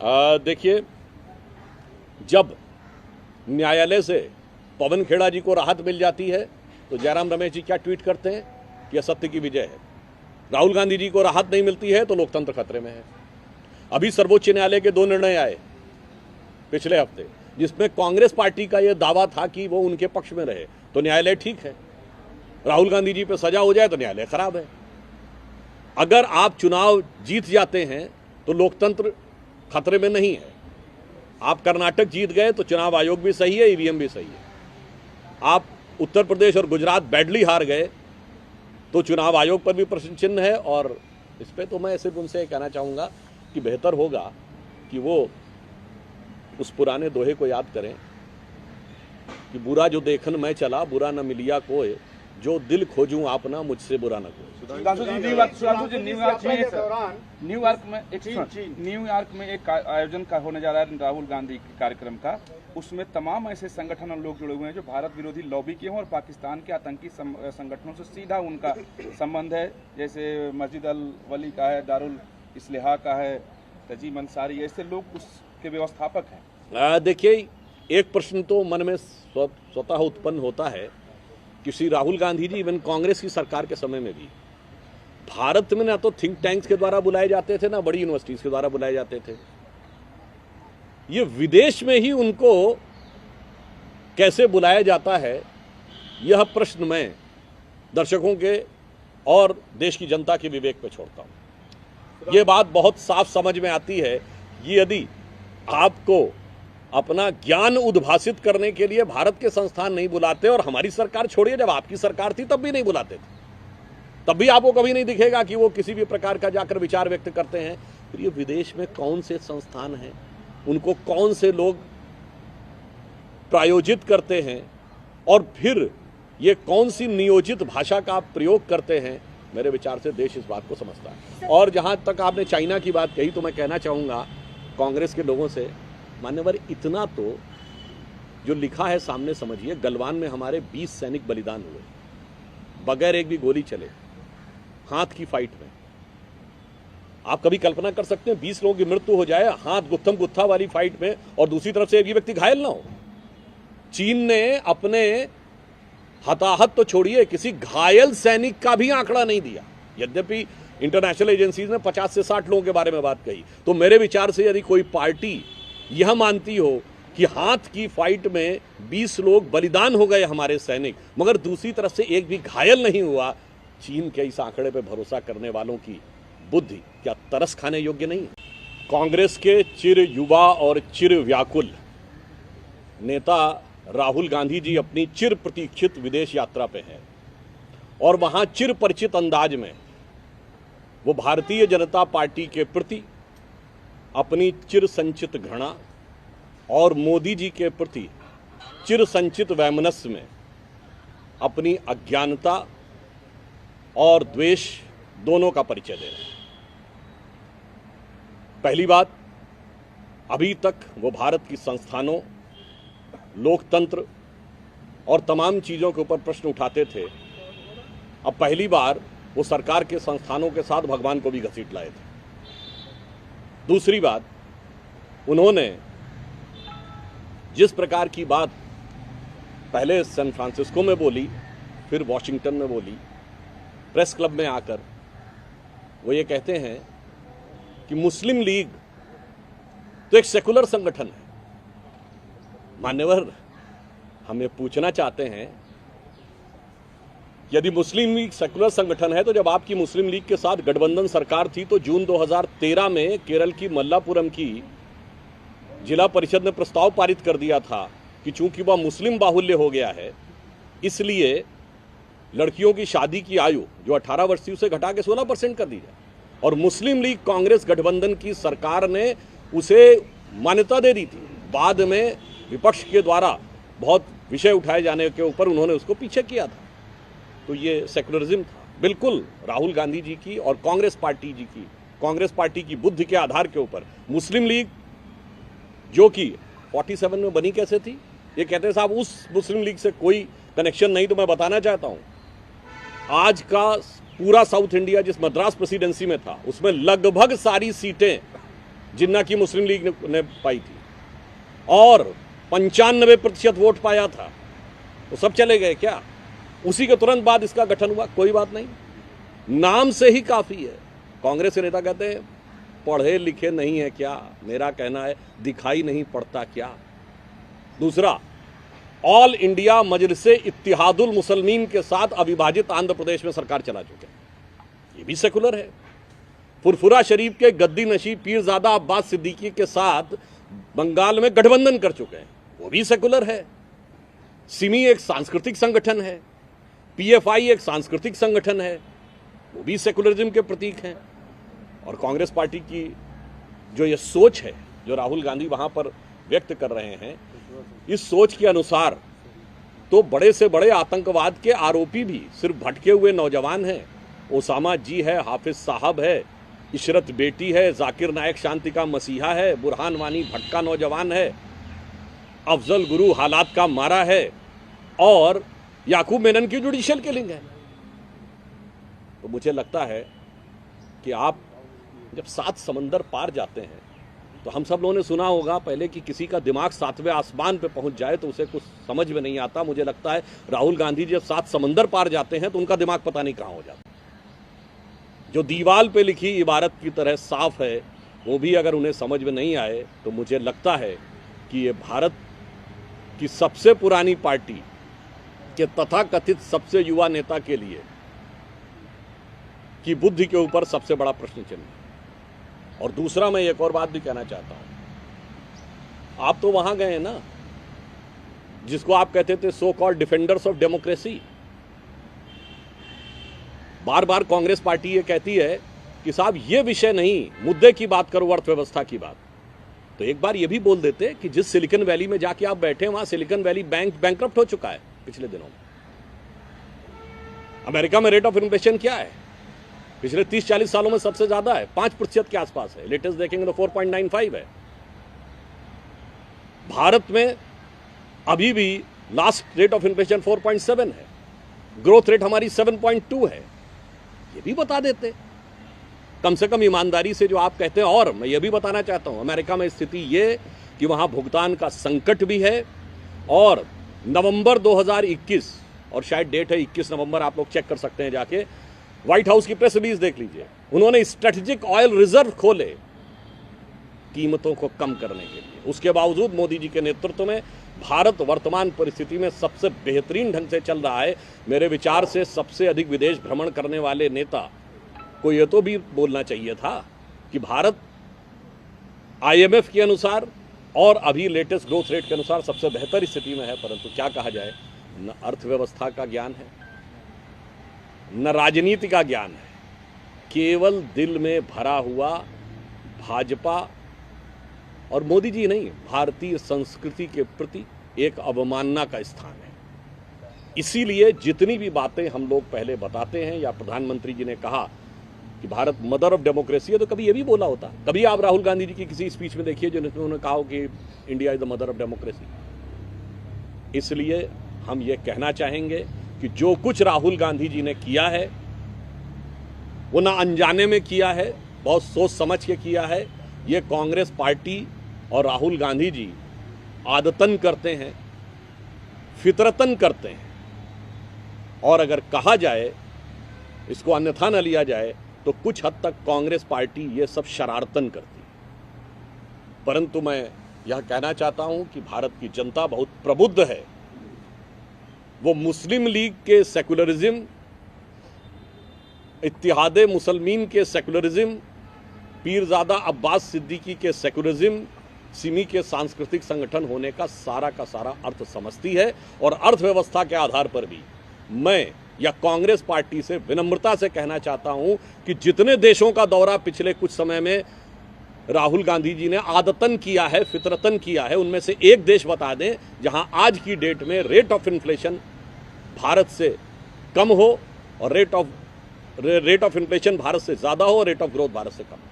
देखिए, जब न्यायालय से पवन खेड़ा जी को राहत मिल जाती है तो जयराम रमेश जी क्या ट्वीट करते हैं कि यह सत्य की विजय है। राहुल गांधी जी को राहत नहीं मिलती है तो लोकतंत्र खतरे में है। अभी सर्वोच्च न्यायालय के 2 निर्णय आए पिछले हफ्ते, जिसमें कांग्रेस पार्टी का यह दावा था कि वो उनके पक्ष में रहे तो न्यायालय ठीक है, राहुल गांधी जी पे सजा हो जाए तो न्यायालय खराब है। अगर आप चुनाव जीत जाते हैं तो लोकतंत्र खतरे में नहीं है। आप कर्नाटक जीत गए तो चुनाव आयोग भी सही है, ईवीएम भी सही है। आप उत्तर प्रदेश और गुजरात बैडली हार गए तो चुनाव आयोग पर भी प्रश्न चिन्ह है। और इस पे तो मैं सिर्फ उनसे कहना चाहूँगा कि बेहतर होगा कि वो उस पुराने दोहे को याद करें कि बुरा जो देखन मैं चला, बुरा न मिलिया कोई, जो दिल खोजूं आपना मुझसे बुरा न कोई। न्यूयॉर्क में एक आयोजन का होने जा रहा है राहुल गांधी के कार्यक्रम का। उसमें तमाम ऐसे संगठन और लोग जुड़े हुए हैं जो भारत विरोधी लॉबी के हों और पाकिस्तान के आतंकी संगठनों से सीधा उनका संबंध है। जैसे मस्जिद अल वली का है, दारुल इस्लाह का है, तजीम अंसारी, ऐसे लोग उसके व्यवस्थापक हैं। देखिए, एक प्रश्न तो मन में स्वतः उत्पन्न होता है कि श्री राहुल गांधी जी इवन कांग्रेस की सरकार के समय में भी भारत में ना तो थिंक टैंक्स के द्वारा बुलाए जाते थे, ना बड़ी यूनिवर्सिटीज के द्वारा बुलाए जाते थे। ये विदेश में ही उनको कैसे बुलाया जाता है, यह प्रश्न मैं दर्शकों के और देश की जनता के विवेक पे छोड़ता हूं। ये बात बहुत साफ समझ में आती है कि यदि आपको अपना ज्ञान उद्भासित करने के लिए भारत के संस्थान नहीं बुलाते, और हमारी सरकार छोड़िए, जब आपकी सरकार थी तब भी नहीं बुलाते थे, तब भी आपको कभी नहीं दिखेगा कि वो किसी भी प्रकार का जाकर विचार व्यक्त करते हैं। फिर ये विदेश में कौन से संस्थान हैं, उनको कौन से लोग प्रायोजित करते हैं, और फिर ये कौन सी नियोजित भाषा का आप प्रयोग करते हैं, मेरे विचार से देश इस बात को समझता है। और जहां तक आपने चाइना की बात कही तो मैं कहना चाहूँगा कांग्रेस के लोगों से, मान्यवर, इतना तो जो लिखा है सामने समझिए। गलवान में हमारे 20 सैनिक बलिदान हुए बगैर एक भी गोली चले, हाथ की फाइट में। आप कभी कल्पना कर सकते हैं 20 लोगों की मृत्यु हो जाए हाथ गुत्थम गुत्था वाली फाइट में, और दूसरी तरफ से एक भी व्यक्ति घायल ना हो। चीन ने अपने हताहत तो छोड़िए, किसी घायल सैनिक का भी आंकड़ा नहीं दिया, यद्यपि इंटरनेशनल एजेंसीज ने 50 से 60 लोगों के बारे में बात कही। तो मेरे विचार से यदि कोई पार्टी यह मानती हो कि हाथ की फाइट में 20 लोग बलिदान हो गए हमारे सैनिक, मगर दूसरी तरफ से एक भी घायल नहीं हुआ, चीन के इस आंकड़े पर भरोसा करने वालों की बुद्धि क्या तरस खाने योग्य नहीं है? कांग्रेस के चिर युवा और चिर व्याकुल नेता राहुल गांधी जी अपनी चिर प्रतीक्षित विदेश यात्रा पे हैं, और वहां चिर परिचित अंदाज में वो भारतीय जनता पार्टी के प्रति अपनी चिर संचित घृणा और मोदी जी के प्रति चिर संचित वैमनस्य में अपनी अज्ञानता और द्वेष दोनों का परिचय दे रहे हैं। पहली बात, अभी तक वो भारत की संस्थानों, लोकतंत्र और तमाम चीज़ों के ऊपर प्रश्न उठाते थे। अब पहली बार वो सरकार के संस्थानों के साथ भगवान को भी घसीट लाए थे। दूसरी बात, उन्होंने जिस प्रकार की बात पहले सैन फ्रांसिस्को में बोली, फिर वॉशिंगटन में बोली, प्रेस क्लब में आकर वो ये कहते हैं कि मुस्लिम लीग तो एक सेकुलर संगठन है। मान्यवर, हम ये पूछना चाहते हैं, यदि मुस्लिम लीग सेकुलर संगठन है तो जब आपकी मुस्लिम लीग के साथ गठबंधन सरकार थी तो जून 2013 में केरल की मल्लापुरम की जिला परिषद ने प्रस्ताव पारित कर दिया था कि चूंकि वह मुस्लिम बाहुल्य हो गया है, इसलिए लड़कियों की शादी की आयु जो 18 वर्ष थी उसे घटा के 16% कर दी जाए। और मुस्लिम लीग कांग्रेस गठबंधन की सरकार ने उसे मान्यता दे दी थी। बाद में विपक्ष के द्वारा बहुत विषय उठाए जाने के ऊपर उन्होंने उसको पीछे किया था। तो ये सेकुलरिज्म था बिल्कुल राहुल गांधी जी की और कांग्रेस पार्टी की बुद्धि के आधार के ऊपर। मुस्लिम लीग जो कि 47 में बनी कैसे थी, ये कहते हैं साहब उस मुस्लिम लीग से कोई कनेक्शन नहीं। तो मैं बताना चाहता हूं, आज का पूरा साउथ इंडिया जिस मद्रास प्रेसिडेंसी में था उसमें लगभग सारी सीटें जिन्ना की मुस्लिम लीग ने पाई थी, और 95% वोट पाया था, वो सब चले गए क्या? उसी के तुरंत बाद इसका गठन हुआ। कोई बात नहीं, नाम से ही काफी है। कांग्रेस के नेता कहते हैं पढ़े लिखे नहीं है क्या? मेरा कहना है दिखाई नहीं पड़ता क्या? दूसरा, ऑल इंडिया मजलिसे इत्तिहादुल मुसलमीन के साथ अविभाजित आंध्र प्रदेश में सरकार चला चुके हैं, ये भी सेकुलर है। फुरफुरा शरीफ के गद्दी नशी पीरजादा अब्बास सिद्दीकी के साथ बंगाल में गठबंधन कर चुके हैं, वो भी सेकुलर है। सिमी एक सांस्कृतिक संगठन है, पीएफआई एक सांस्कृतिक संगठन है, वो भी सेकुलरिज्म के प्रतीक हैं। और कांग्रेस पार्टी की जो ये सोच है, जो राहुल गांधी वहां पर व्यक्त कर रहे हैं, इस सोच के अनुसार तो बड़े से बड़े आतंकवाद के आरोपी भी सिर्फ भटके हुए नौजवान हैं। ओसामा जी है, हाफिज साहब है, इशरत बेटी है, जाकिर नायक शांति का मसीहा है, बुरहान वानी भटका नौजवान है, अफजल गुरु हालात का मारा है, और याकूब मेनन की जुडिशियल किलिंग है। तो मुझे लगता है कि आप जब 7 समंदर पार जाते हैं, तो हम सब लोगों ने सुना होगा पहले कि किसी का दिमाग 7वें आसमान पे पहुंच जाए तो उसे कुछ समझ में नहीं आता। मुझे लगता है राहुल गांधी जब 7 समंदर पार जाते हैं तो उनका दिमाग पता नहीं कहां हो जाता। जो दीवार पे लिखी इबारत की तरह साफ है, वो भी अगर उन्हें समझ में नहीं आए तो मुझे लगता है कि ये भारत की सबसे पुरानी पार्टी के तथाकथित सबसे युवा नेता के लिए की बुद्धि के ऊपर सबसे बड़ा प्रश्न चिन्ह है। और दूसरा, मैं एक और बात भी कहना चाहता हूं, आप तो वहां गए हैं ना, जिसको आप कहते थे so called defenders of democracy. Bar bar Congress party ये कहती है कि साहब ये विषय नहीं, मुद्दे की बात करो, अर्थव्यवस्था की बात। तो एक बार ये भी बोल देते कि जिस सिलिकॉन वैली में जाके आप बैठे हैं, वहां सिलिकॉन वैली बैंक बैंकरप्ट हो चुका है पिछले दिनों में। अमेरिका में रेट ऑफ इन्फ्लेशन क्या है? पिछले 30-40 सालों में सबसे ज्यादा है, 5% के आसपास है। लेटेस्ट देखेंगे तो 4.95 है। भारत में अभी भी लास्ट रेट ऑफ इन्फ्लेशन 4.7 है, ग्रोथ रेट हमारी 7.2 है। ये भी बता देते कम से कम ईमानदारी से जो आप कहते हैं। और मैं ये भी बताना चाहता हूं, अमेरिका में स्थिति ये कि वहां भुगतान का संकट भी है, और नवंबर 2021, और शायद डेट है 21 नवंबर, आप लोग चेक कर सकते हैं जाके, व्हाइट हाउस की प्रेस रिलीज देख लीजिए, उन्होंने स्ट्रेटेजिक ऑयल रिजर्व खोले कीमतों को कम करने के लिए। उसके बावजूद मोदी जी के नेतृत्व में भारत वर्तमान परिस्थिति में सबसे बेहतरीन ढंग से चल रहा है। मेरे विचार से सबसे अधिक विदेश भ्रमण करने वाले नेता को यह तो भी बोलना चाहिए था कि भारत IMF के अनुसार और अभी लेटेस्ट ग्रोथ रेट के अनुसार सबसे बेहतर स्थिति में है। परंतु क्या कहा जाए, न अर्थव्यवस्था का ज्ञान है, न राजनीति का ज्ञान है, केवल दिल में भरा हुआ भाजपा और मोदी जी नहीं, भारतीय संस्कृति के प्रति एक अवमानना का स्थान है। इसीलिए जितनी भी बातें हम लोग पहले बताते हैं, या प्रधानमंत्री जी ने कहा कि भारत मदर ऑफ डेमोक्रेसी है, तो कभी ये भी बोला होता। कभी आप राहुल गांधी जी की किसी स्पीच में देखिए जिन्होंने उन्होंने कहा हो कि India is the mother of democracy. इसलिए हम ये कहना चाहेंगे कि जो कुछ राहुल गांधी जी ने किया है वो ना अनजाने में किया है, बहुत सोच समझ के किया है। ये कांग्रेस पार्टी और राहुल गांधी जी आदतन करते हैं, फितरतन करते हैं। और अगर कहा जाए, इसको अन्यथा न लिया जाए, तो कुछ हद तक कांग्रेस पार्टी ये सब शरारतन करती है। परंतु मैं यह कहना चाहता हूं कि भारत की जनता बहुत प्रबुद्ध है। वो मुस्लिम लीग के सेकुलरिज्म, इत्तिहादे मुसलमीन के सेकुलरिज्म, पीरजादा अब्बास सिद्दीकी के सेकुलरिज्म, सिमी के सांस्कृतिक संगठन होने का सारा अर्थ समझती है। और अर्थव्यवस्था के आधार पर भी मैं या कांग्रेस पार्टी से विनम्रता से कहना चाहता हूं कि जितने देशों का दौरा पिछले कुछ समय में राहुल गांधी जी ने आदतन किया है, फितरतन किया है, उनमें से एक देश बता दें जहां आज की डेट में रेट ऑफ इन्फ्लेशन भारत से कम हो और रेट ऑफ इन्फ्लेशन भारत से ज्यादा हो और रेट ऑफ ग्रोथ भारत से कम हो।